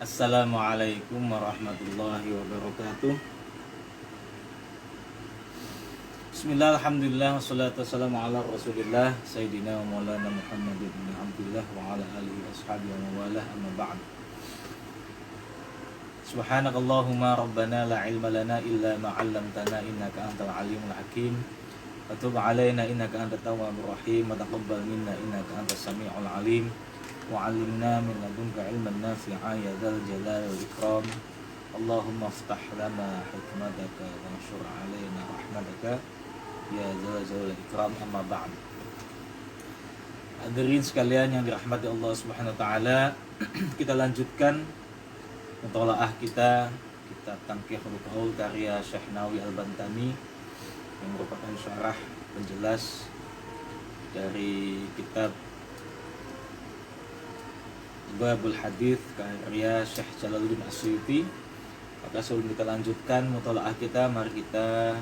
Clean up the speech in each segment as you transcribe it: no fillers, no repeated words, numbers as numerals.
Assalamualaikum warahmatullahi wabarakatuh. Bismillah, alhamdulillah, wassalatu wassalamu ala rasulillah Sayyidina wa maulana Muhammadin ibn Abdullah wa ala alihi wa ashabihi wa mawalah, amma ba'd. Subhanakallahumma rabbana la ilma lana illa ma 'allamtana innaka antal alimul hakim. Wa tub 'alaina innaka antat tawwabur rahim wa taqabbal minna innaka antas samiul alim. Wa 'allimna min ladunka ilman nafi'a ya dzal jalali wal ikram. Allahumma iftah lana hikmataka wa anshur 'alaina rahmataka ya dzal jalali wal ikram, amma ba'd. Hadirin sekalian yang dirahmati Allah Subhanahu wa taala, kita lanjutkan mutalaah kita kitab Tanqihul Qaul karya Syekh Nawawi Al-Bantani yang merupakan syarah penjelas dari kitab Babul Hadits karya Syekh Jalaluddin As-Suyuti. Maka sebelum kita lanjutkan mutalaah kita, mari kita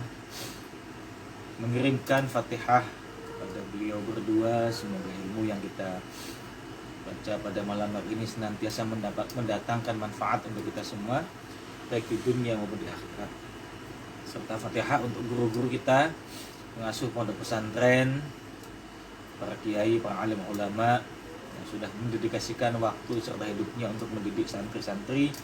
mengirimkan Fatihah kepada beliau berdua. Semoga ilmu yang kita baca pada malam hari ini senantiasa mendatangkan manfaat untuk kita semua, baik di dunia maupun di akhirat. Serta Fatihah untuk guru-guru kita, pengasuh pondok pesantren, para kiai, para alim ulama yang sudah mendedikasikan waktu serta hidupnya untuk mendidik santri-santri.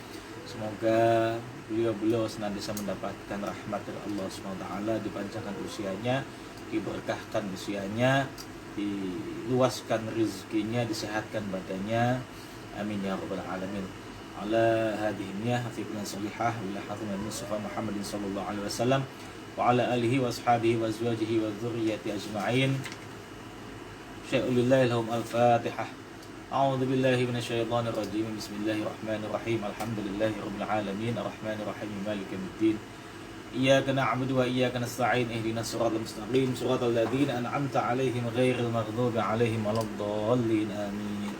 Semoga beliau senantiasa mendapatkan rahmat dari Allah SWT, dipanjangkan usianya, diberkahkan usianya, diluaskan rezekinya, disehatkan badannya. Amin ya rabbal alamin. Ala hadhihi niyyah hafiqna salihah ila hadratin Mustafa Muhammadin sallallahu alaihi wasallam wa ala alihi wa ashabihi wa azwajihi wa dzurriyyati ajma'in. Syai'ulillahi lahum al-Fatihah. A'udzu billahi minasyaitonir rajim. Bismillahirrahmanirrahim. Alhamdulillahi rabbil alamin, arrahmanir rahim, maliki yaumiddin. Iyyaka na'budu wa iyyaka nasta'in. Ihdinas siratal mustaqim, siratal ladzina an'amta 'alaihim ghairil maghdubi 'alaihim waladdallin. Amin.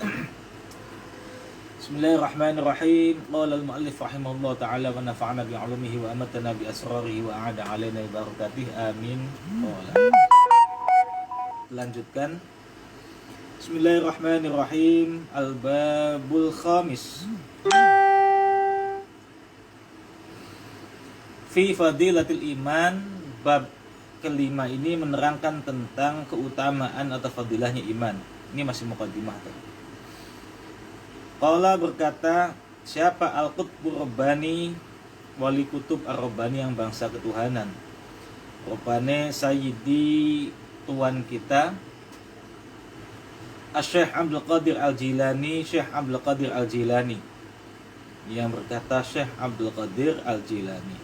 Bismillahirrahmanirrahim. Qala al-mu'allif rahimahullah ta'ala wa nafa'ana bi'ulumihi wa amatana bi asrarihi wa a'ada 'alaina bi barakatihi. Amin. Lanjutkan. Bismillahirrahmanirrahim. Al-babul khamis fi fadilatil iman. Bab kelima ini menerangkan tentang keutamaan atau fadilahnya iman. Ini masih muqaddimah. Qala berkata, siapa al-qutbur rabbani, wali kutub ar-rabbani yang bangsa ketuhanan. Rabbane sayyidi, tuan kita, Syekh Abdul Qadir Al-Jilani, Syekh Abdul Qadir Al-Jilani. Yang berkata Syekh Abdul Qadir Al-Jilani.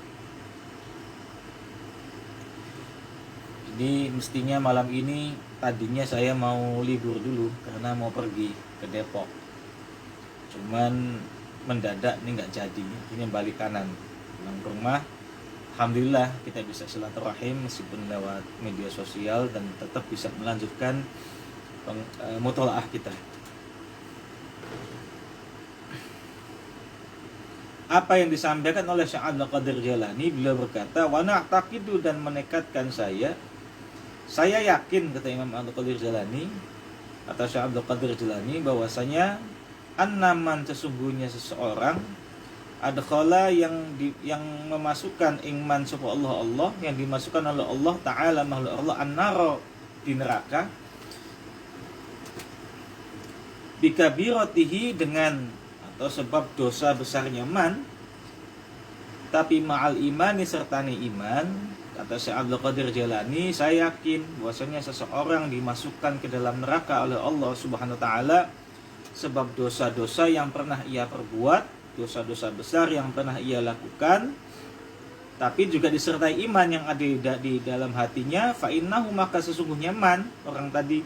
Jadi mestinya malam ini tadinya saya mau libur dulu karena mau pergi ke Depok. Cuman mendadak ini nggak jadi. Ini balik kanan pulang ke rumah. Alhamdulillah kita bisa silaturahim meskipun lewat media sosial dan tetap bisa melanjutkan mutalaah kita. Apa yang disampaikan oleh Syekh Abdul Qadir Jilani, beliau berkata, wa na'taqidu, dan menekadkan saya yakin, kata Imam Abdul Qadir Jilani atau Syekh Abdul Qadir Jilani, bahwasanya annaman, sesungguhnya seseorang, adkhala yang memasukkan iman sapa Allah yang dimasukkan oleh Allah Ta'ala makhluk Allah an-nara, di neraka, bikabiratihi, dengan atau sebab dosa besarnya man, tapi ma'al imani, sertane iman. Kata Syekh Abdul Qadir Jilani, saya yakin bahwasanya seseorang dimasukkan ke dalam neraka oleh Allah Subhanahu wa taala sebab dosa-dosa yang pernah ia perbuat, dosa-dosa besar yang pernah ia lakukan, tapi juga disertai iman yang ada di dalam hatinya. Fa innahu, maka sesungguhnya man, orang tadi,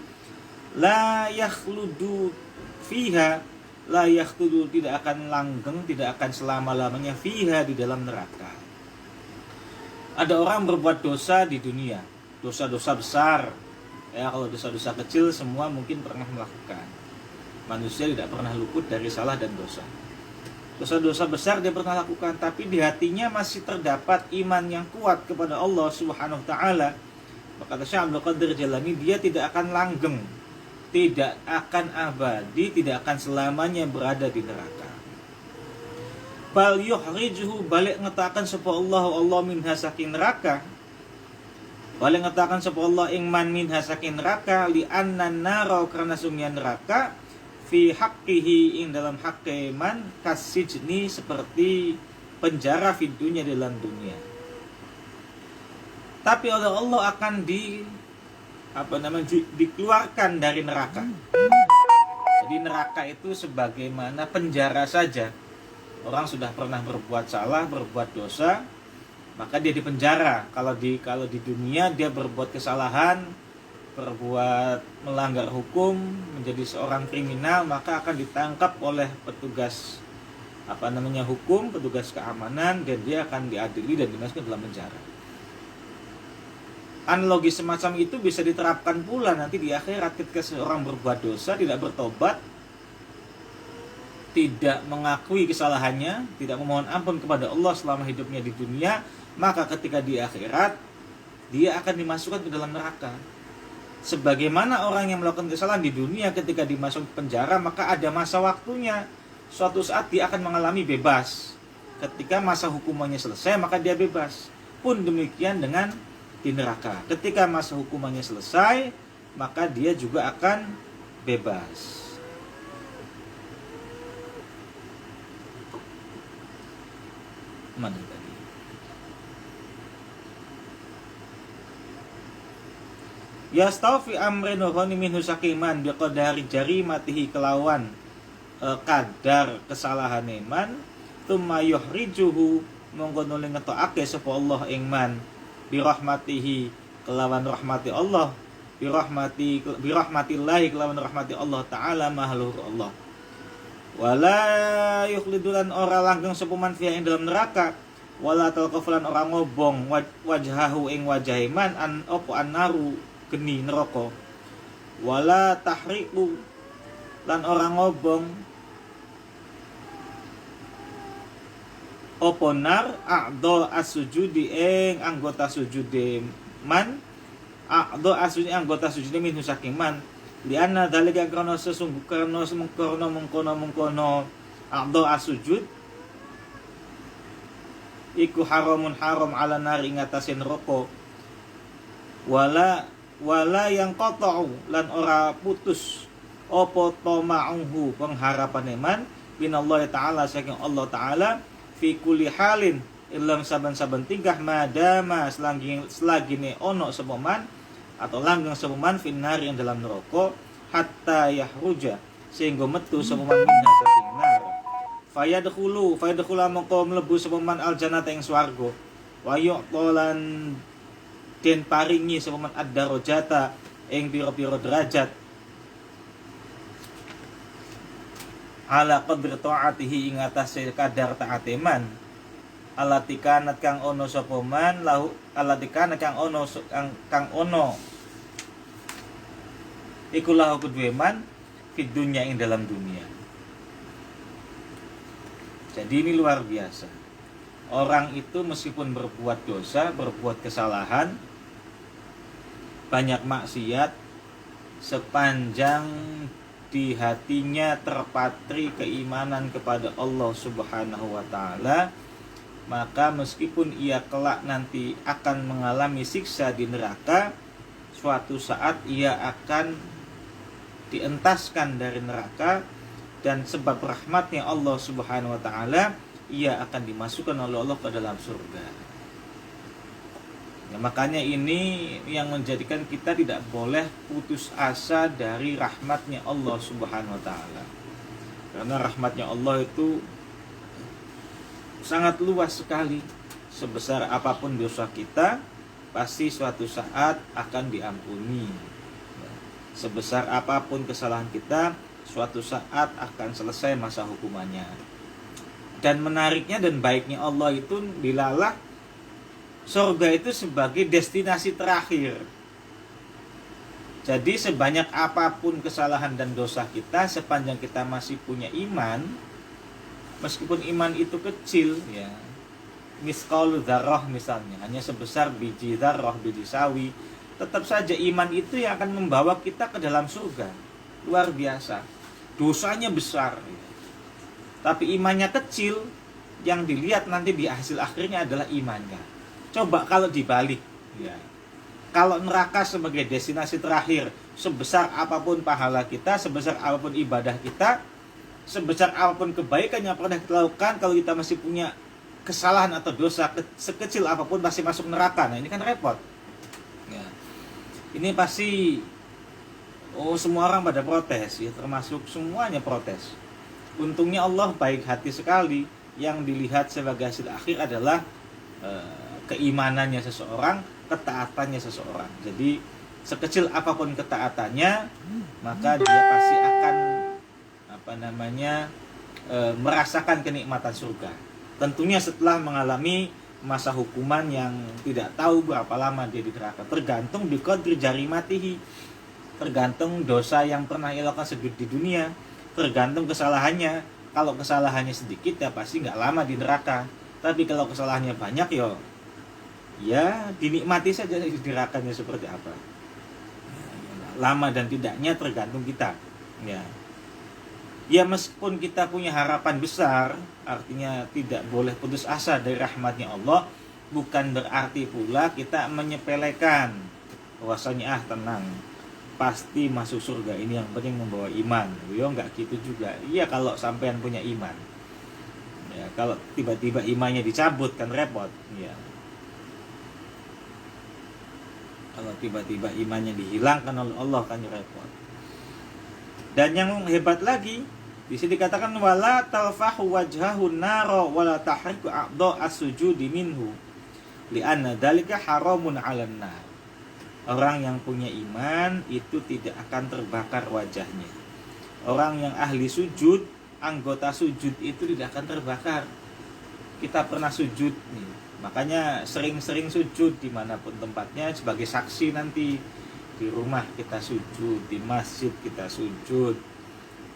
la yakhludu fiha, la yakhludu, tidak akan langgeng, tidak akan selama-lamanya, fiha, di dalam neraka. Ada orang berbuat dosa di dunia, dosa-dosa besar. Ya, kalau dosa-dosa kecil semua mungkin pernah melakukan. Manusia tidak pernah luput dari salah dan dosa. Dosa-dosa besar dia pernah lakukan, tapi di hatinya masih terdapat iman yang kuat kepada Allah Subhanahu wa taala. Maka Syekh Abdul Qadir Jilani, dia tidak akan langgeng, tidak akan abadi, tidak akan selamanya berada di neraka. bal yuhrijuhu balik ngetakan sapa Allah minha saking neraka, balik ngetakan sapa Allah ing man minha saking neraka li anna nara karena sungnya neraka fi haqqihi ing dalam haqqe man kasijni seperti penjara fi dunya dalam dunia. Tapi oleh Allah akan dikeluarkan dari neraka. Jadi neraka itu sebagaimana penjara saja. Orang sudah pernah berbuat salah, berbuat dosa, maka dia dipenjara. Kalau di dunia dia berbuat kesalahan, berbuat melanggar hukum, menjadi seorang kriminal, maka akan ditangkap oleh petugas hukum, petugas keamanan, dan dia akan diadili dan dimasukkan dalam penjara. Analogi semacam itu bisa diterapkan pula nanti di akhirat ketika seorang berbuat dosa, tidak bertobat, tidak mengakui kesalahannya, tidak memohon ampun kepada Allah selama hidupnya di dunia, maka ketika di akhirat dia akan dimasukkan ke dalam neraka. Sebagaimana orang yang melakukan kesalahan di dunia ketika dimasukkan ke penjara, maka ada masa waktunya. Suatu saat dia akan mengalami bebas. Ketika masa hukumannya selesai, maka dia bebas. Pun demikian dengan di neraka. Ketika masa hukumannya selesai, maka dia juga akan bebas. Mana tadi? Yastawfi amrin minhu sakiman biqadari jarimatihi kelawan kadar kesalahan iman, tsumma yuhrijuhu monggo nuli ngetokake sapa Allah ing man birahmatihi kelawan rahmati Allah, birahmatillahi kelawan rahmati Allah taala mahaluhur Allah. Wala yukhlidulan ora langgeng sapa man fiha ing dalam neraka, wala talqafulan ora ngobong wajhahu ing wajah man an opo annaru geni neraka, wala tahriqu lan ora ngobong opo nar a'dha as-sujudi ing anggota sujude man, a'dha as-sujudi anggota sujude minhu saking man, lianna dalika karena sesungguh karena mengkono a'dha as-sujud iku haramun haram ala nar ing atase neraka, wala yang qata'u lan ora putus opo toma'uhu pengharapan iman binallahi ta'ala saking Allah ta'ala fi kulli halin ilang saban-saban tingkah madama selagine ono sepoman atau langgeng sepoman finnar yang dalam neraka hatta yahruja sehingga metu sepoman minha saking nar fayadkhulu mongko mlebu sepoman aljannata ing swarga wa yu'talan den paringi sepoman ad-darajata ing pira-pira derajat ala qadri ta'atihi ing atase kadar taate man, alati kanat kang ono sapa man lahu, alati kanat kang ono iku lahu kedue man fid dunya ing dalam dunia. Jadi ini luar biasa. Orang itu meskipun berbuat dosa, berbuat kesalahan, banyak maksiat, sepanjang di hatinya terpatri keimanan kepada Allah Subhanahu wa taala, maka meskipun ia kelak nanti akan mengalami siksa di neraka, suatu saat ia akan dientaskan dari neraka, dan sebab rahmatnya Allah Subhanahu wa taala ia akan dimasukkan oleh Allah ke dalam surga. Ya, makanya ini yang menjadikan kita tidak boleh putus asa dari rahmatnya Allah Subhanahu wa taala. Karena rahmatnya Allah itu sangat luas sekali. Sebesar apapun dosa kita, pasti suatu saat akan diampuni. Sebesar apapun kesalahan kita, suatu saat akan selesai masa hukumannya. Dan menariknya dan baiknya Allah itu dilalah surga itu sebagai destinasi terakhir. Jadi sebanyak apapun kesalahan dan dosa kita, sepanjang kita masih punya iman, meskipun iman itu kecil, ya, misqalu dzarrah misalnya, hanya sebesar biji dzarrah, biji sawi, tetap saja iman itu yang akan membawa kita ke dalam surga. Luar biasa. Dosanya besar, ya, tapi imannya kecil, yang dilihat nanti di hasil akhirnya adalah imannya. Coba kalau dibalik, ya. Kalau neraka sebagai destinasi terakhir, sebesar apapun pahala kita, sebesar apapun ibadah kita, sebesar apapun kebaikan yang pernah kita lakukan, kalau kita masih punya kesalahan atau dosa sekecil apapun masih masuk neraka. Nah, ini kan repot. Ya. Ini pasti semua orang pada protes, ya, termasuk semuanya protes. Untungnya Allah baik hati sekali. Yang dilihat sebagai hasil akhir adalah keimanannya seseorang, ketaatannya seseorang. Jadi sekecil apapun ketaatannya, maka dia pasti akan merasakan kenikmatan surga. Tentunya setelah mengalami masa hukuman yang tidak tahu berapa lama dia di neraka. Tergantung biqadri jarimatihi, tergantung dosa yang pernah ia lakukan di dunia, tergantung kesalahannya. Kalau kesalahannya sedikit ya pasti nggak lama di neraka. Tapi kalau kesalahannya banyak ya dinikmati saja di nerakanya seperti apa. Lama dan tidaknya tergantung kita. Ya meskipun kita punya harapan besar, artinya tidak boleh putus asa dari rahmatnya Allah, bukan berarti pula kita menyepelekan bahwasanya tenang, pasti masuk surga, ini yang penting membawa iman. Yo nggak gitu juga. Iya kalau sampean punya iman. Ya, kalau tiba-tiba imannya dicabut kan repot. Ya. Kalau tiba-tiba imannya dihilangkan oleh Allah kan repot. Dan yang hebat lagi, di sini dikatakan wala talfahu wajhahu naro wala tahriku a'dha as-sujudi minhu li'anna dzalika haramun 'alan nar. Orang yang punya iman itu tidak akan terbakar wajahnya. Orang yang ahli sujud, anggota sujud itu tidak akan terbakar. Kita pernah sujud nih, makanya sering-sering sujud dimanapun tempatnya sebagai saksi nanti. Di rumah kita sujud, di masjid kita sujud,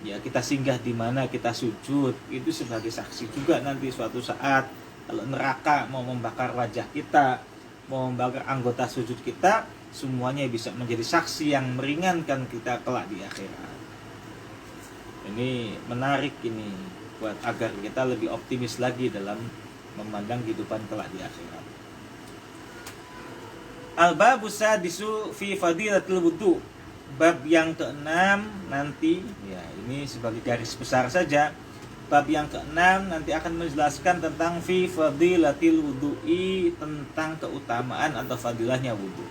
ya kita singgah di mana kita sujud, itu sebagai saksi juga nanti suatu saat kalau neraka mau membakar wajah kita, mau membakar anggota sujud kita, semuanya bisa menjadi saksi yang meringankan kita kelak di akhirat. Ini menarik ini buat agar kita lebih optimis lagi dalam memandang kehidupan kelak di akhirat. Al-babu sadisu fi fadilatil wudu. Bab yang ke-6 nanti, ya ini sebagai garis besar saja. Bab yang ke-6 nanti akan menjelaskan tentang fi fadilatil wudu'i, tentang keutamaan atau fadilahnya wudu.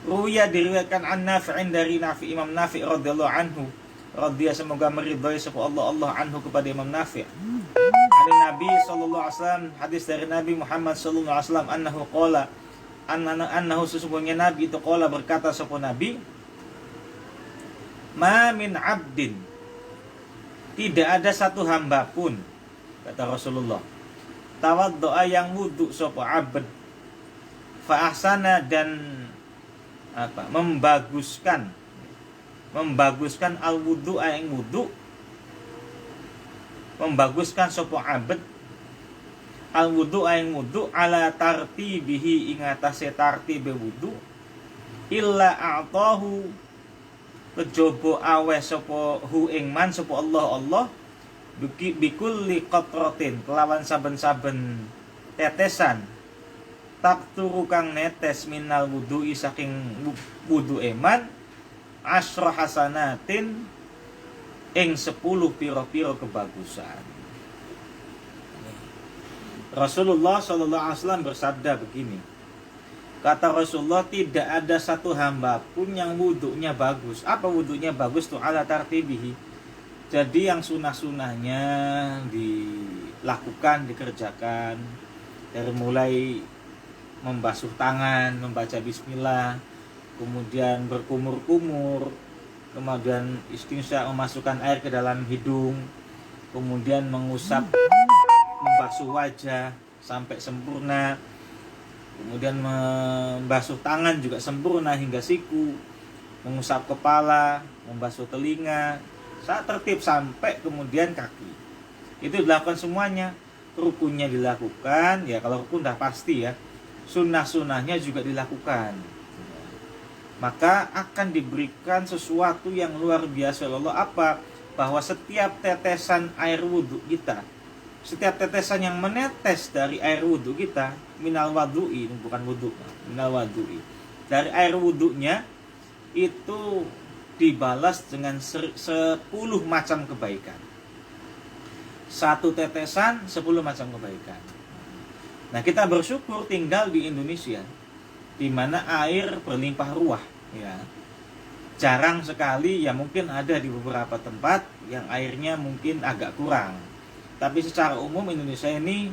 Ruya diriwayatkan an Nafi'in dari Nafi, Imam Nafi radhiyallahu anhu. Radhiya semoga meridhai sapa Allah anhu kepada Imam Nafi'. Dari Nabi sallallahu alaihi wasallam, hadis dari Nabi Muhammad sallallahu alaihi wasallam annahu qala, annahu sesungguhnya Nabi itu qala berkata sapa Nabi, ma min abdin, tidak ada satu hamba pun, kata Rasulullah, tawaddo'a yang wudu sapa abd, fa ahsana dan membaguskan al wudu yang wudu, membaguskan sapa abd al wudu yang wudu ala tartibihi ing atase tartibe wudu, illa a'tahu kejaba aweh sapa hu ing man sapa Allah bikulli qatratin kelawan saben-saben tetesan takturu kang netes minal wudu'i saking wudu eman asra hasanatin ing 10 pira-pira kebagusan. Rasulullah sallallahu alaihi wasallam bersabda begini. Kata Rasulullah, tidak ada satu hamba pun yang wudunya bagus. Apa wudunya bagus tuh? Ala tartibihi. Jadi yang sunah-sunahnya dilakukan, dikerjakan, dari mulai membasuh tangan, membaca bismillah, kemudian berkumur-kumur, kemudian istinsya memasukkan air ke dalam hidung, kemudian mengusap, membasuh wajah sampai sempurna, kemudian membasuh tangan juga sempurna hingga siku, mengusap kepala, membasuh telinga, saat tertib sampai kemudian kaki. Itu dilakukan semuanya. Rukunnya dilakukan, ya kalau rukun dah pasti ya. Sunnah-sunnahnya juga dilakukan. Maka akan diberikan sesuatu yang luar biasa oleh Allah. Apa? Bahwa setiap tetesan air wudhu kita setiap tetesan yang menetes dari air wudhu kita, minal wadu'i, bukan wudhu, minal wadu'i, dari air wudhunya itu dibalas dengan 10 macam kebaikan. Satu tetesan 10 macam kebaikan. Nah, kita bersyukur tinggal di Indonesia, di mana air berlimpah ruah, ya. Jarang sekali, ya mungkin ada di beberapa tempat yang airnya mungkin agak kurang. Tapi secara umum Indonesia ini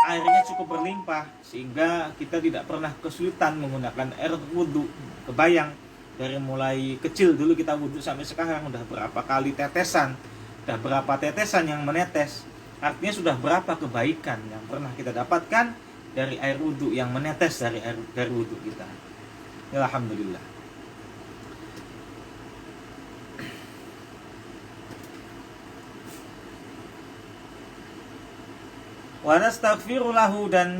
airnya cukup berlimpah, sehingga kita tidak pernah kesulitan menggunakan air wudhu. Kebayang, dari mulai kecil dulu kita wudhu sampai sekarang udah berapa kali tetesan, udah berapa tetesan yang menetes. Artinya sudah berapa kebaikan yang pernah kita dapatkan dari air wudhu yang menetes dari wudhu kita. Alhamdulillah. Wa nastaghfiru lahu dan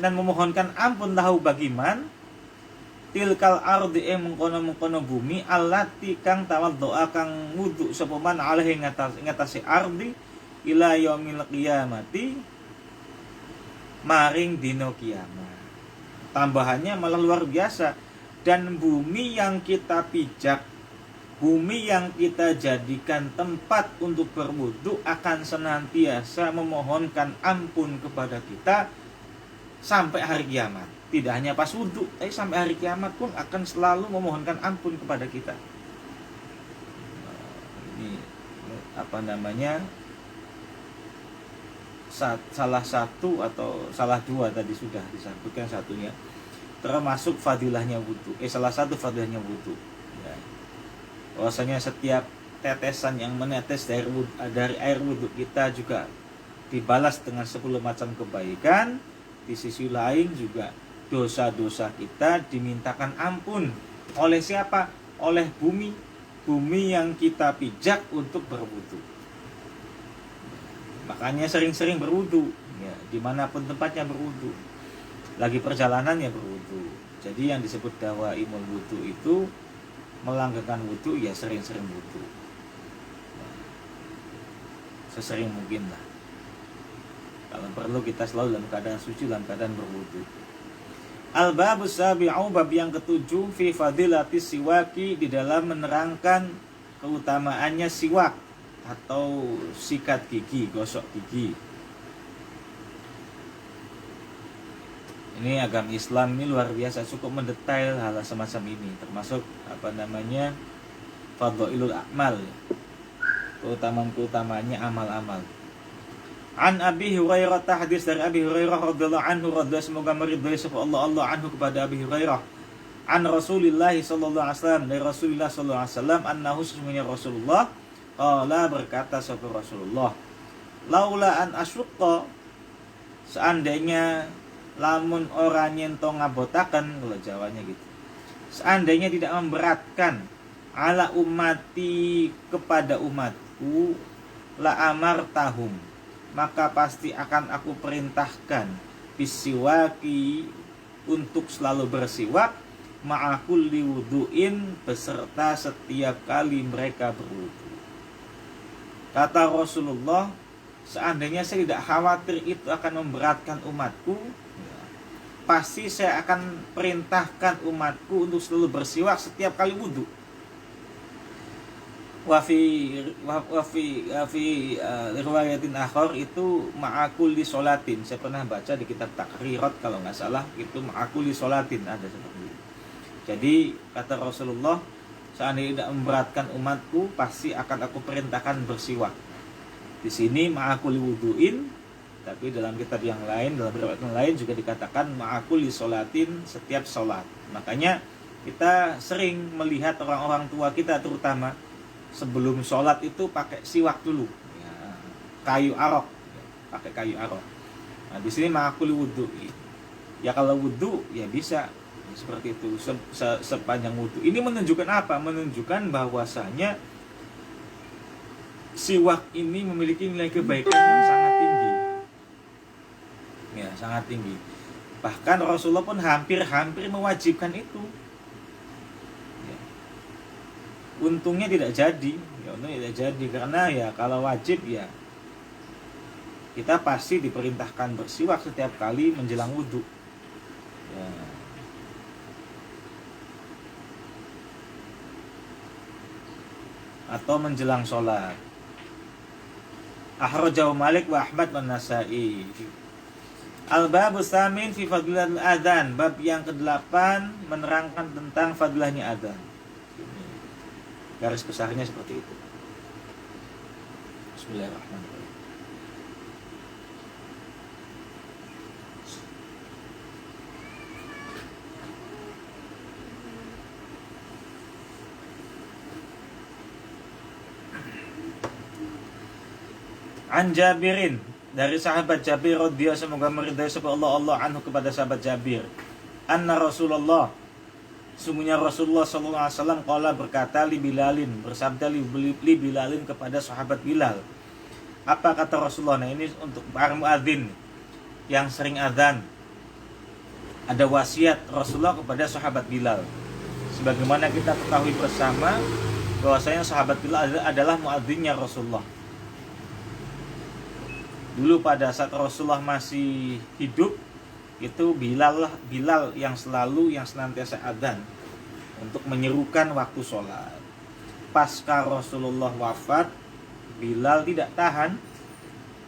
memohonkan ampun lahu bagi man tilkal ardi mengkono bumi allati kang tawaddoa kang wudu sapa man alaihi ngatasi ardi ila yaumil qiyamati maring dino kiamat. Tambahannya malah luar biasa, dan bumi yang kita pijak, bumi yang kita jadikan tempat untuk berwudu akan senantiasa memohonkan ampun kepada kita sampai hari kiamat. Tidak hanya pas wudu, tapi sampai hari kiamat pun akan selalu memohonkan ampun kepada kita. Ini apa namanya? Salah satu atau salah dua tadi sudah disebutkan satunya, termasuk fadilahnya wudu. Salah satu fadilahnya wudu. Ya. Bahwasanya setiap tetesan yang menetes dari air wudhu kita juga dibalas dengan 10 macam kebaikan. Di sisi lain juga dosa-dosa kita dimintakan ampun. Oleh siapa? Oleh bumi. Bumi yang kita pijak untuk berwudhu. Makanya sering-sering berwudhu, ya, dimanapun tempatnya berwudhu. Lagi perjalanan ya berwudhu. Jadi yang disebut dawaimul wudhu itu melanggarkan wudhu, ya sering-sering wudhu, sesering mungkin lah. Kalau perlu kita selalu dalam keadaan suci, dalam keadaan berwudhu. Al-babus sabi'u, bab yang ketujuh, fi fadilatis siwaki, di dalam menerangkan keutamaannya siwak atau sikat gigi, gosok gigi. Ini agama Islam ini luar biasa, cukup mendetail hal semacam ini, termasuk apa namanya fadhailul a'mal, keutamaan-keutamaannya amal-amal. An Abi Hurairah, hadis dari Abi Hurairah radhiyallahu anhu, semoga meridhai sapa Allah anhu kepada Abi Hurairah. An Rasulillah sallallahu alaihi wasallam, dari Rasulullah sallallahu alaihi wasallam, annahu sesungguhnya Rasulullah qala, berkata sapa Rasulullah, laula an asyqa, seandainya lamun ora nyento ngabotaken, kalau Jawanya gitu, seandainya tidak memberatkan ala ummati, kepada umatku, la amartahum, maka pasti akan aku perintahkan bisiwaki, untuk selalu bersiwak, ma'akul liwuduin, beserta setiap kali mereka berwudu. Kata Rasulullah, seandainya saya tidak khawatir itu akan memberatkan umatku, pasti saya akan perintahkan umatku untuk selalu bersiwak setiap kali wudu. Wafi riwayatin akhar, itu ma'akuli sholatin. Saya pernah baca di kitab Takrirat kalau nggak salah, itu ma'akuli sholatin, ada seperti itu. Jadi kata Rasulullah, seandainya tidak memberatkan umatku, pasti akan aku perintahkan bersiwak. Di sini ma'akuli wuduin, tapi dalam kitab yang lain, dalam riwayat yang lain juga dikatakan ma'akuli sholatin, setiap sholat. Makanya kita sering melihat orang-orang tua kita terutama sebelum sholat itu pakai siwak dulu, ya, kayu arok, ya, pakai kayu arok. Nah di sini ma'akuli wudu, ya kalau wudu ya bisa seperti itu sepanjang wudu. Ini menunjukkan apa? Menunjukkan bahwasanya siwak ini memiliki nilai kebaikan yang sangat tinggi, ya sangat tinggi. Bahkan Rasulullah pun hampir mewajibkan itu. Untungnya tidak jadi, karena ya kalau wajib ya kita pasti diperintahkan bersiwak setiap kali menjelang wudhu. Ya. Atau menjelang sholat. Akhrajahu Malik wa Ahmad wa Nasa'i. Al-babu tsamin fi fadilatil adzan, bab yang ke-8 menerangkan tentang fadilahnya adzan. Garis besarnya seperti itu. Bismillahirrahmanirrahim. An Jabirin, dari sahabat Jabir radhiyallahu, semoga meridai Allah anhu, kepada sahabat Jabir, anna Rasulullah, sungguhnya Rasulullah sallallahu alaihi wasallam qala, berkata, li Bilalin, bersabda li Bilalin kepada sahabat Bilal. Apa kata Rasulullah? Nah, ini untuk para muadzin yang sering adzan. Ada wasiat Rasulullah kepada sahabat Bilal. Sebagaimana kita ketahui bersama bahwasanya sahabat Bilal adalah muadzinnya Rasulullah. Dulu pada saat Rasulullah masih hidup, itu Bilal yang senantiasa adzan untuk menyerukan waktu sholat. Pasca Rasulullah wafat, Bilal tidak tahan,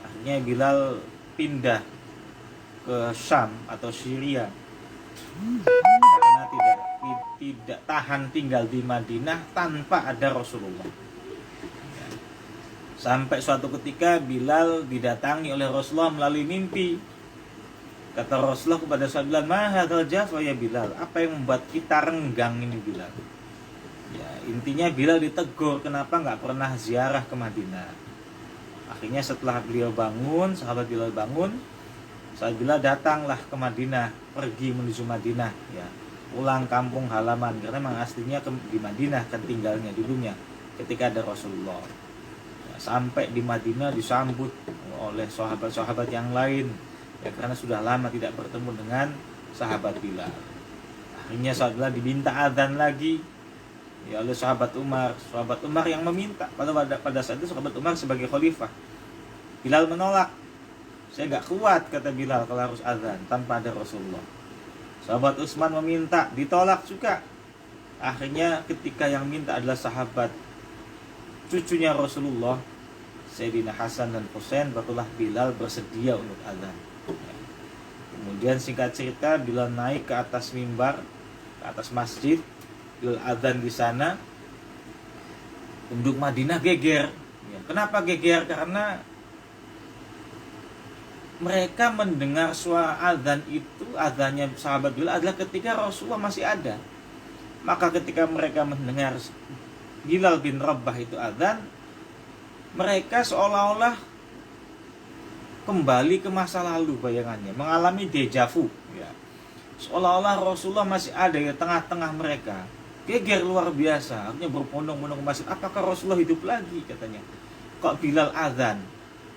akhirnya Bilal pindah ke Syam atau Syria karena tidak tahan tinggal di Madinah tanpa ada Rasulullah. Sampai suatu ketika Bilal didatangi oleh Rasulullah melalui mimpi. Kata Rasulullah kepada sahabat Bilal, "Ma hadzal jafa ya Bilal?" Apa yang membuat kita renggang ini Bilal? Ya, intinya Bilal ditegur kenapa nggak pernah ziarah ke Madinah. Akhirnya setelah beliau bangun, sahabat Bilal bangun, sahabat Bilal datanglah ke Madinah, pergi menuju Madinah, ya, pulang kampung halaman, karena memang aslinya di Madinah kan tinggalnya dulunya ketika ada Rasulullah. Sampai di Madinah disambut oleh sahabat-sahabat yang lain, ya, karena sudah lama tidak bertemu dengan sahabat Bilal. Akhirnya sahabat Bilal diminta adzan lagi, ya, oleh sahabat Umar yang meminta. Pada saat itu sahabat Umar sebagai khalifah. Bilal menolak. Saya nggak kuat, kata Bilal, kalau harus adzan tanpa ada Rasulullah. Sahabat Utsman meminta, ditolak juga. Akhirnya ketika yang minta adalah sahabat cucunya Rasulullah, Sayyidina Hasan dan Husain, barulah Bilal bersedia untuk adzan. Kemudian singkat cerita, Bilal naik ke atas mimbar, ke atas masjid, Bilal adzan di sana. Penduduk Madinah geger. Ya, kenapa geger? Karena mereka mendengar suara adzan itu, adzannya sahabat Bilal adalah ketika Rasulullah masih ada. Maka ketika mereka mendengar Bilal bin Rabah itu adzan, mereka seolah-olah kembali ke masa lalu, bayangannya mengalami dejavu, ya. Seolah-olah Rasulullah masih ada di tengah-tengah mereka. Geger luar biasa, akhirnya berbondong-bondong ke masjid. Apakah Rasulullah hidup lagi, katanya? Kok Bilal adzan?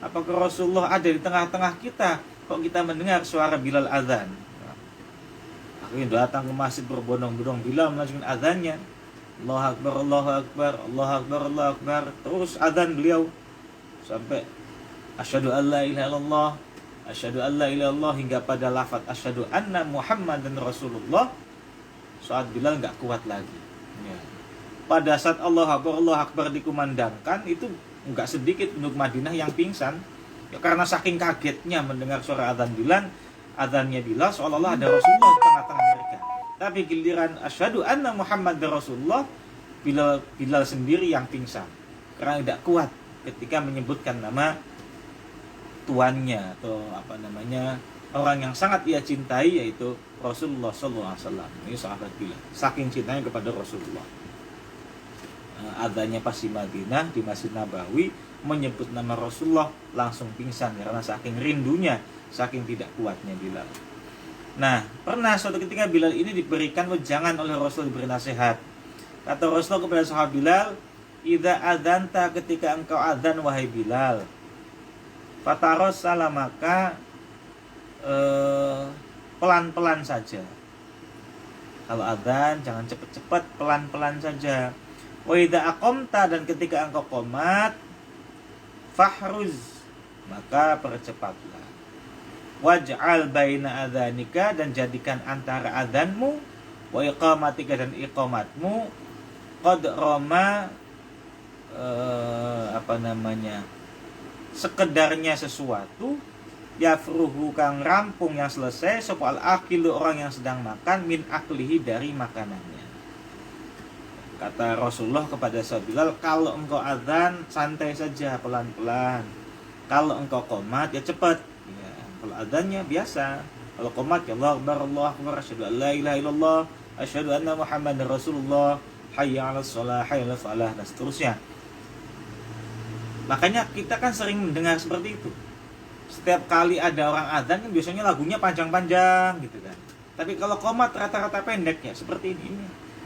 Apakah Rasulullah ada di tengah-tengah kita? Kok kita mendengar suara Bilal adzan? Nah, akhirnya datang ke masjid berbondong-bondong. Bilal melanjutkan adzannya. Allahu Akbar, Allahu Akbar, Allahu Akbar, Allahu Akbar. Terus adzan beliau sampai asyhadu alla ilaha illallah, asyhadu alla ilaha illallah, hingga pada lafaz asyhadu anna Muhammadan Rasulullah. Saat Bilal enggak kuat lagi. Ya. Pada saat Allahu Akbar dikumandangkan, itu enggak sedikit penduduk Madinah yang pingsan. Ya, karena saking kagetnya mendengar suara adzan Bilal, adzannya Bilal seolah-olah ada Rasulullah di tengah-tengah mereka. Tapi giliran asyhadu anna Muhammad Rasulullah, Bilal sendiri yang pingsan karena tidak kuat ketika menyebutkan nama tuannya atau orang yang sangat ia cintai, yaitu Rasulullah SAW. Ini sahabat Bilal, saking cintanya kepada Rasulullah. Adanya pas di Madinah, di Masjid Nabawi, menyebut nama Rasulullah, langsung pingsan karena saking rindunya, saking tidak kuatnya Bilal. Nah, pernah suatu ketika Bilal ini diberikan wejangan oleh Rasul, diberi nasihat. Kata Rasul kepada sahabat Bilal, "Idza adzanta, ketika engkau adzan wahai Bilal, fataros salamaka, pelan-pelan saja. Kalau adzan jangan cepat-cepat, pelan-pelan saja. Wa idza aqamta, dan ketika engkau qomat, fahruz, maka percepatlah. Waj'al baina adzanika, dan jadikan antara adzanmu wa iqamatika dan iqamatmu qadrama sekedarnya sesuatu yafruhu kang rampung yang selesai sapa al-aqilu orang yang sedang makan min aklihi dari makanannya. Kata Rasulullah kepada Sahabat Bilal, kalau engkau adzan santai saja, pelan-pelan. Kalau engkau qomat ya cepat. Ya, kalau adzannya biasa. Kalau qomat ya Allahu akbar, Allahu akbar, asyhadu an la ilaha illallah, asyhadu anna Muhammadar Rasulullah, hayya 'alas shalah, hayya 'alal falah, dan seterusnya. Makanya kita kan sering mendengar seperti itu. Setiap kali ada orang adzan kan biasanya lagunya panjang-panjang gitu kan. Tapi kalau qomat rata-rata pendek ya seperti ini.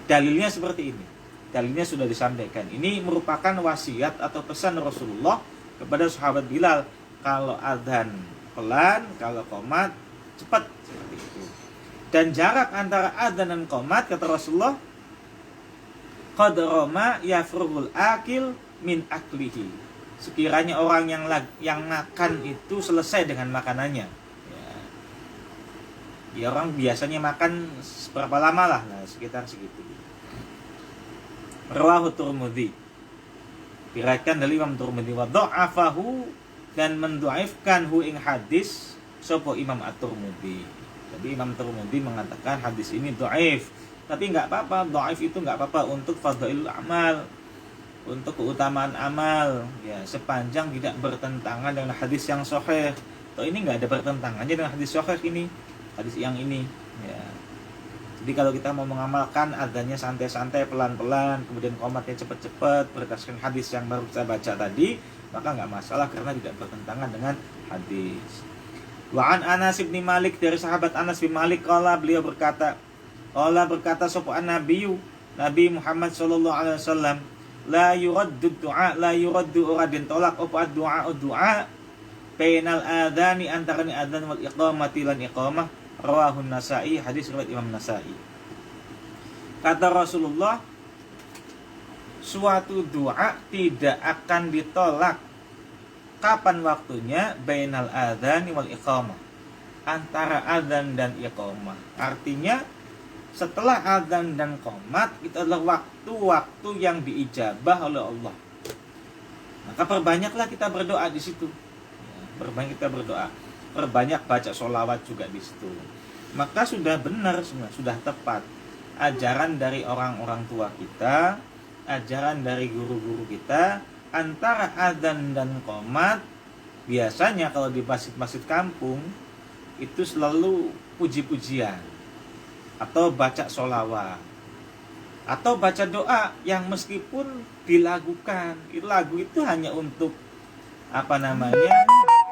Dalilnya seperti ini. Dalilnya sudah disampaikan. Ini merupakan wasiat atau pesan Rasulullah kepada sahabat Bilal. Kalau adzan pelan, kalau qomat cepat, seperti itu. Dan jarak antara adzan dan qomat kata Rasulullah, qadrama yafrughul akil min aklihi. Sekiranya orang yang makan itu selesai dengan makanannya. Ya orang biasanya makan seberapa lama lah, nah, sekitar segitu. Rawahu Tirmidzi. Diriwayatkan dari Imam Tirmidzi, wa dha'afahu, dan mendhaifkan hu ing hadis sapa Imam At-Tirmidzi. Jadi Imam Tirmidzi mengatakan hadis ini dhaif. Tapi enggak apa-apa, dhaif itu enggak apa-apa untuk fadhailul amal, untuk keutamaan amal, ya, sepanjang tidak bertentangan dengan hadis yang sahih. Atau ini enggak ada bertentangannya dengan hadis sahih ini, hadis yang ini, ya. Jadi kalau kita mau mengamalkan adzannya santai-santai, pelan-pelan, kemudian qomatnya cepat-cepat berdasarkan hadis yang baru kita baca tadi, maka enggak masalah karena tidak bertentangan dengan hadis. Wa an Anas bin Malik, dari sahabat Anas bin Malik, beliau berkata sapa an-nabiyyu, Nabi Muhammad sallallahu alaihi wasallam, la yuraddu uradin tolak apa doa bainal adzani, antara adzan wal iqamati lan iqamah. Rawahun Nasa'i, hadis riwayat Imam Nasa'i. Kata Rasulullah, suatu doa tidak akan ditolak kapan waktunya bainal adzani wal iqamah, antara adzan dan iqamah. Artinya setelah adzan dan qomat itu adalah waktu-waktu yang diijabah oleh Allah. Maka perbanyaklah kita berdoa di situ. Perbanyak kita berdoa, perbanyak baca sholawat juga di situ. Maka sudah benar semua, sudah tepat ajaran dari orang-orang tua kita, ajaran dari guru-guru kita, antara adzan dan qomat. Biasanya kalau di masjid-masjid kampung itu selalu puji-pujian, atau baca sholawat, atau baca doa yang meskipun dilakukan, lagu itu hanya untuk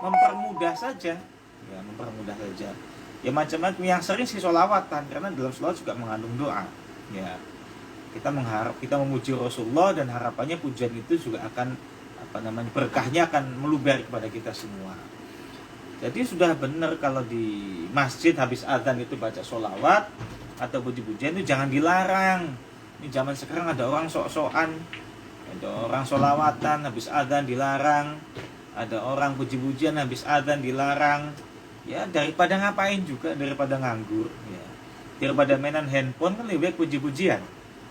mempermudah saja, ya, mempermudah saja. Ya macam-macam, yang sering sih sholawatan, karena dalam sholawat juga mengandung doa. Ya, kita memuji Rasulullah, dan harapannya pujian itu juga akan berkahnya akan meluber kepada kita semua. Jadi sudah benar kalau di masjid habis adzan itu baca sholawat atau puji-pujian, itu jangan dilarang. Ini zaman sekarang ada orang sok-sokan, ada orang sholawatan habis adzan dilarang, ada orang puji-pujian habis adzan dilarang. Ya daripada ngapain juga, daripada nganggur, ya, daripada mainan handphone kan lebih baik puji-pujian,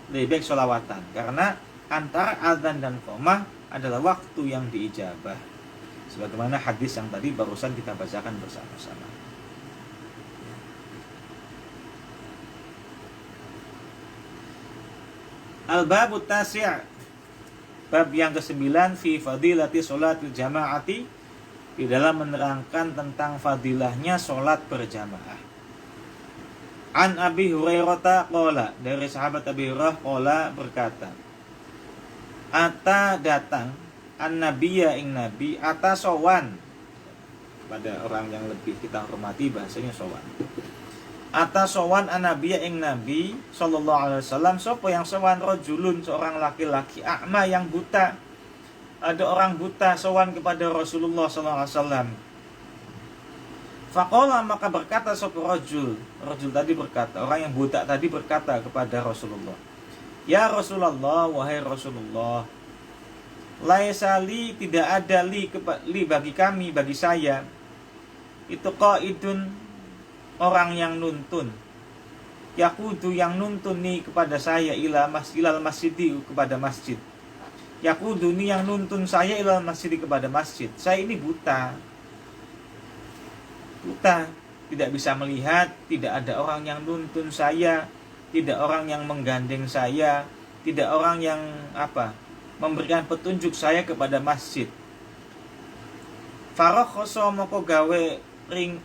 lebih baik sholawatan. Karena antara adzan dan qomah adalah waktu yang diijabah, sebagaimana hadis yang tadi barusan kita bacakan bersama-sama. Al-babut tasi', bab yang ke-9, fi fadilati sholatil jama'ati, di dalam menerangkan tentang fadilahnya sholat berjamaah. An Abi Hurairah qala, dari sahabat Abi Hurairah qala berkata, ata datang an-nabiyya ing nabi, ata sowan, pada orang yang lebih kita hormati bahasanya sowan. Ata sowan an-nabiyya ing nabi sallallahu alaihi wasallam, sapa yang sowan, rajulun, seorang laki-laki, a'ma yang buta. Ada orang buta sowan kepada Rasulullah sallallahu alaihi wasallam. Faqala, maka berkata sapa rajul tadi berkata, orang yang buta tadi berkata kepada Rasulullah, ya Rasulullah, wahai Rasulullah, Laisali, tidak ada li bagi kami, bagi saya, itu qaidun, orang yang nuntun, yakudu, yang nuntun nih kepada saya, ilal masjidi, kepada masjid. Yakudu nih, yang nuntun saya, ilal masjidi, kepada masjid. Saya ini buta, tidak bisa melihat, tidak ada orang yang nuntun saya, tidak orang yang menggandeng saya, tidak orang yang memberikan petunjuk saya kepada masjid. Farakhoso, moko gawe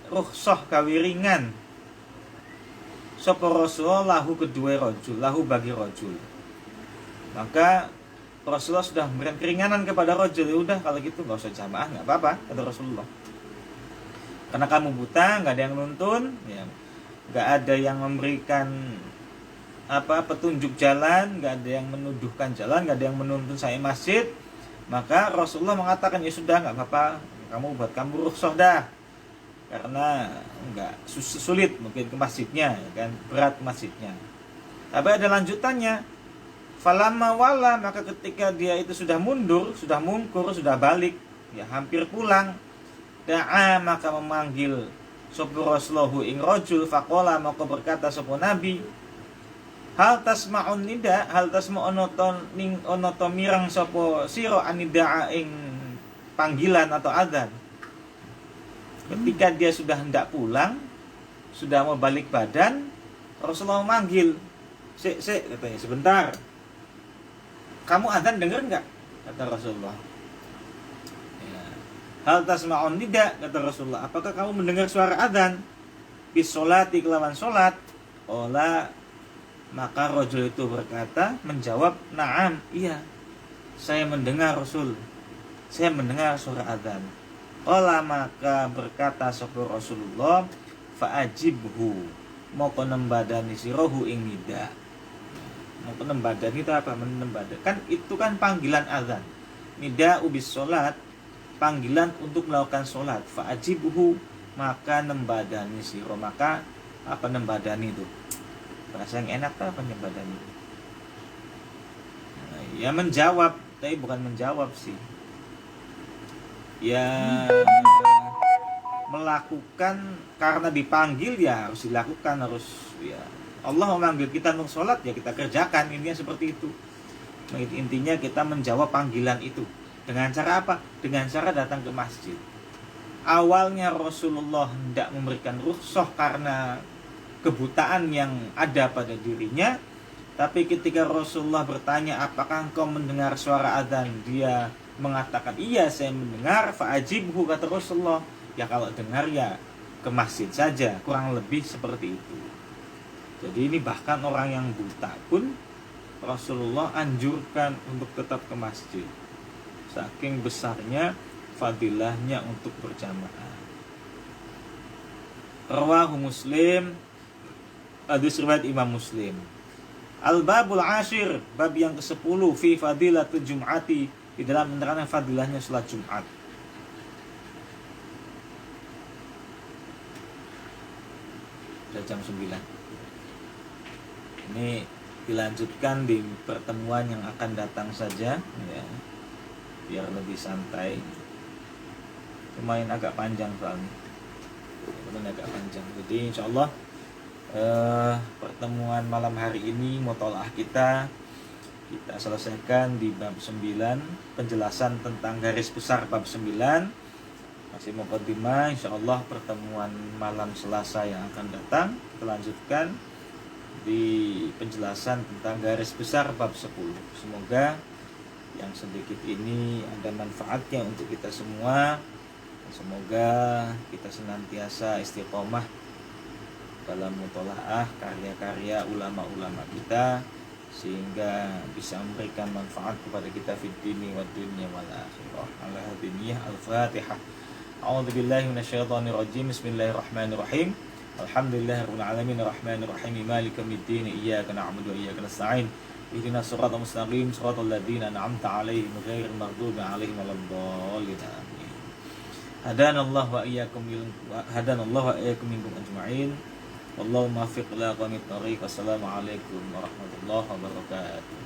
rukhsah, gawe ringan sapa Rasul lahu, kedua rajul, lahu bagi rajul. Maka Rasulullah sudah memberikan keringanan kepada rajul. Ya udah, kalau gitu nggak usah jamaah, nggak apa-apa, kata Rasulullah. Karena kamu buta, nggak ada yang nuntun, ya, nggak ada yang memberikan petunjuk jalan, nggak ada yang menuduhkan jalan, nggak ada yang menuntun saya masjid. Maka Rasulullah mengatakan, ya sudah, nggak apa-apa, kamu rukhsah dah, karena nggak sulit mungkin ke masjidnya, ya kan, berat ke masjidnya. Tapi ada lanjutannya. Falamma wala, maka ketika dia itu sudah mundur, sudah mungkur, sudah balik, ya hampir pulang, da'a, maka memanggil sapa Rasulullah ing rajul, faqala, maka berkata sapa Nabi, hal tasma'un nida, hal tasma'un onoto mirang sapa sira anida'a, ing panggilan atau adzan. Ketika dia sudah hendak pulang, sudah mau balik badan, Rasulullah memanggil, sik katanya, sebentar, kamu adzan dengar enggak? Kata Rasulullah. Ya. Hal tasma'un nida, kata Rasulullah, apakah kamu mendengar suara adzan? Bis sholati, kelawan sholat. Ola, maka rajul itu berkata, menjawab, na'am, iya, saya mendengar Rasul, saya mendengar suara adzan. Ola, maka berkata sapa Rasulullah, fa'ajibhu, mau nembadani sirohu ing nida. Mau nembadani itu apa? Menembadani kan itu kan panggilan adzan. Nida ubis sholat, panggilan untuk melakukan sholat. Fa'ajibhu, maka nembadani siro. Maka apa nembadani itu? Bahasa yang enak apa nembadani? Ya menjawab, tapi bukan menjawab sih. Ya melakukan, karena dipanggil ya harus dilakukan, harus ya Allah memanggil kita untuk sholat, ya kita kerjakan. Intinya seperti itu. Intinya kita menjawab panggilan itu. Dengan cara apa? Dengan cara datang ke masjid. Awalnya Rasulullah hendak memberikan rukhsah karena kebutaan yang ada pada dirinya. Tapi ketika Rasulullah bertanya, apakah engkau mendengar suara adzan? Dia mengatakan, iya saya mendengar. Fa'ajibhu, kata Rasulullah, ya kalau dengar ya ke masjid saja. Kurang lebih seperti itu. Jadi ini bahkan orang yang buta pun Rasulullah anjurkan untuk tetap ke masjid. Saking besarnya fadilahnya untuk berjamaah. Rawahu Muslim, hadis riwayat Imam Muslim. Al-babul ashir, bab yang ke-10, fi fadilatul jum'ati, di dalam menerangkan fadilahnya salat Jumat. Sudah jam 9. Ini dilanjutkan di pertemuan yang akan datang saja, ya, biar lebih santai. Lumayan agak panjang soalnya, agak panjang. Jadi insyaallah pertemuan malam hari ini mutolaah kita selesaikan di bab 9, penjelasan tentang garis besar bab 9. Masih muqaddimah, insyaallah pertemuan malam Selasa yang akan datang kita lanjutkan di penjelasan tentang garis besar bab 10. Semoga yang sedikit ini ada manfaatnya untuk kita semua. Semoga kita senantiasa istiqomah dalam mutolaah karya-karya ulama-ulama kita, sehingga bisa memberikan manfaat kepada kita fid dini wad dunya wal akhirah. Ala hadiniyah al-Fatihah. A'udzubillahi minasyaitonir rajim. Bismillahirrahmanirrahim. Alhamdulillahirabbil alamin arrahmanir rahim maliki yaumiddin iyyaka na'budu wa iyyaka nasta'in ihdinas siratal mustaqim siratal ladzina an'amta 'alaihim ghairil maghdubi 'alaihim waladdallin. Amin. Hadanallahu wa iyyakum minkum ajma'in. Wallahu muwaffiq ila aqwamit thoriq. Wassalamualaikum warahmatullahi wabarakatuh.